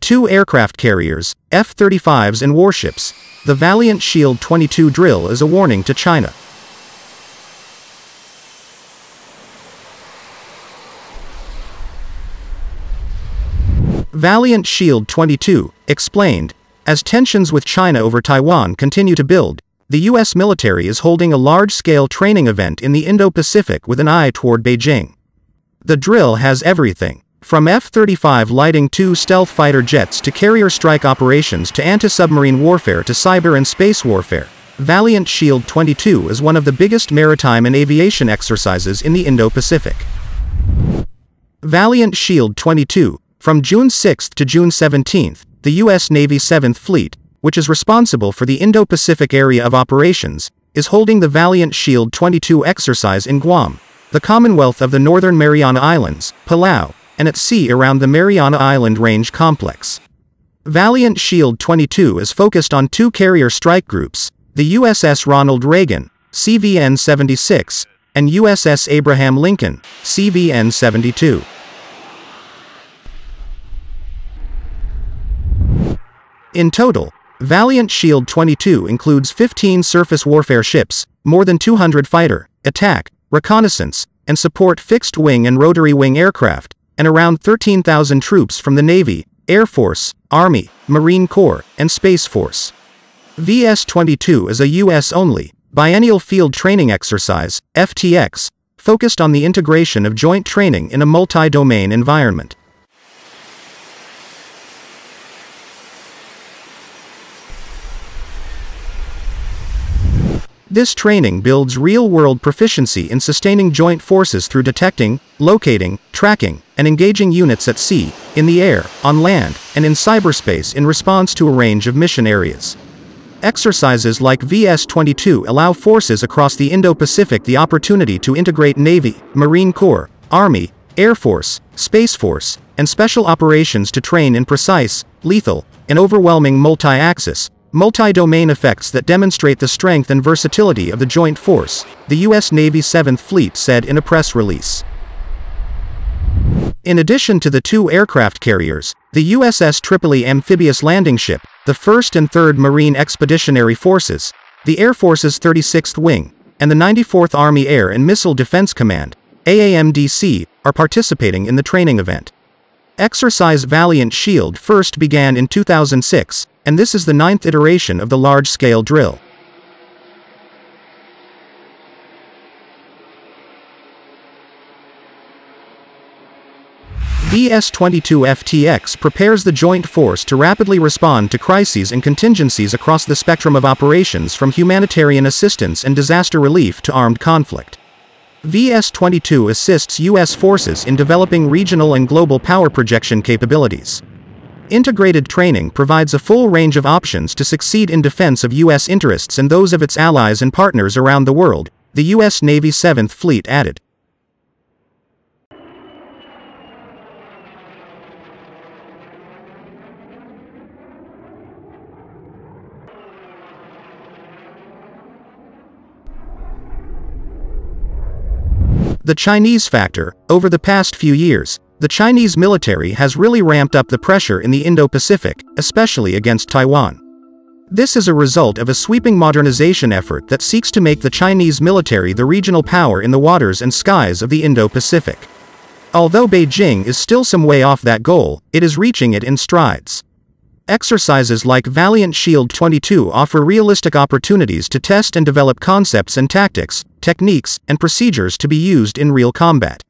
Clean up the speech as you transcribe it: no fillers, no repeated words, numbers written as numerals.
2 aircraft carriers, F-35s and warships. The Valiant Shield 22 drill is a warning to China. Valiant Shield 22 explained, as tensions with China over Taiwan continue to build, the U.S. military is holding a large-scale training event in the Indo-Pacific with an eye toward Beijing. The drill has everything from F-35 lighting 2 stealth fighter jets to carrier strike operations to anti-submarine warfare to cyber and space warfare. Valiant Shield 22 is one of the biggest maritime and aviation exercises in the Indo-Pacific. Valiant Shield 22. From June 6 to June 17, the U.S. Navy 7th Fleet, which is responsible for the Indo-Pacific area of operations, is holding the Valiant Shield 22 exercise in Guam, the Commonwealth of the Northern Mariana Islands, Palau, and at sea around the Mariana Island Range Complex. Valiant Shield 22 is focused on 2 carrier strike groups, the USS Ronald Reagan, CVN-76, and USS Abraham Lincoln, CVN-72. In total, Valiant Shield 22 includes 15 surface warfare ships, more than 200 fighter, attack, reconnaissance, and support fixed-wing and rotary-wing aircraft, and around 13,000 troops from the Navy, Air Force, Army, Marine Corps, and Space Force. VS-22 is a U.S.-only, biennial field training exercise, FTX, focused on the integration of joint training in a multi-domain environment. This training builds real-world proficiency in sustaining joint forces through detecting, locating, tracking, and engaging units at sea, in the air, on land, and in cyberspace in response to a range of mission areas. Exercises like VS-22 allow forces across the Indo-Pacific the opportunity to integrate Navy, Marine Corps, Army, Air Force, Space Force, and special operations to train in precise, lethal, and overwhelming multi-axis, multi-domain effects that demonstrate the strength and versatility of the joint force, the U.S. Navy 7th Fleet said in a press release. In addition to the 2 aircraft carriers, the USS Tripoli amphibious landing ship, the 1st and 3rd Marine Expeditionary Forces, the Air Force's 36th Wing, and the 94th Army Air and Missile Defense Command, AAMDC, are participating in the training event. Exercise Valiant Shield first began in 2006, and this is the 9th iteration of the large-scale drill. VS-22 FTX prepares the joint force to rapidly respond to crises and contingencies across the spectrum of operations from humanitarian assistance and disaster relief to armed conflict. VS-22 assists U.S. forces in developing regional and global power projection capabilities. Integrated training provides a full range of options to succeed in defense of U.S. interests and those of its allies and partners around the world, the U.S. Navy 7th Fleet added. The Chinese factor. Over the past few years, the Chinese military has really ramped up the pressure in the Indo-Pacific, especially against Taiwan. This is a result of a sweeping modernization effort that seeks to make the Chinese military the regional power in the waters and skies of the Indo-Pacific. Although Beijing is still some way off that goal, it is reaching it in strides. Exercises like Valiant Shield 22 offer realistic opportunities to test and develop concepts and tactics, techniques, and procedures to be used in real combat.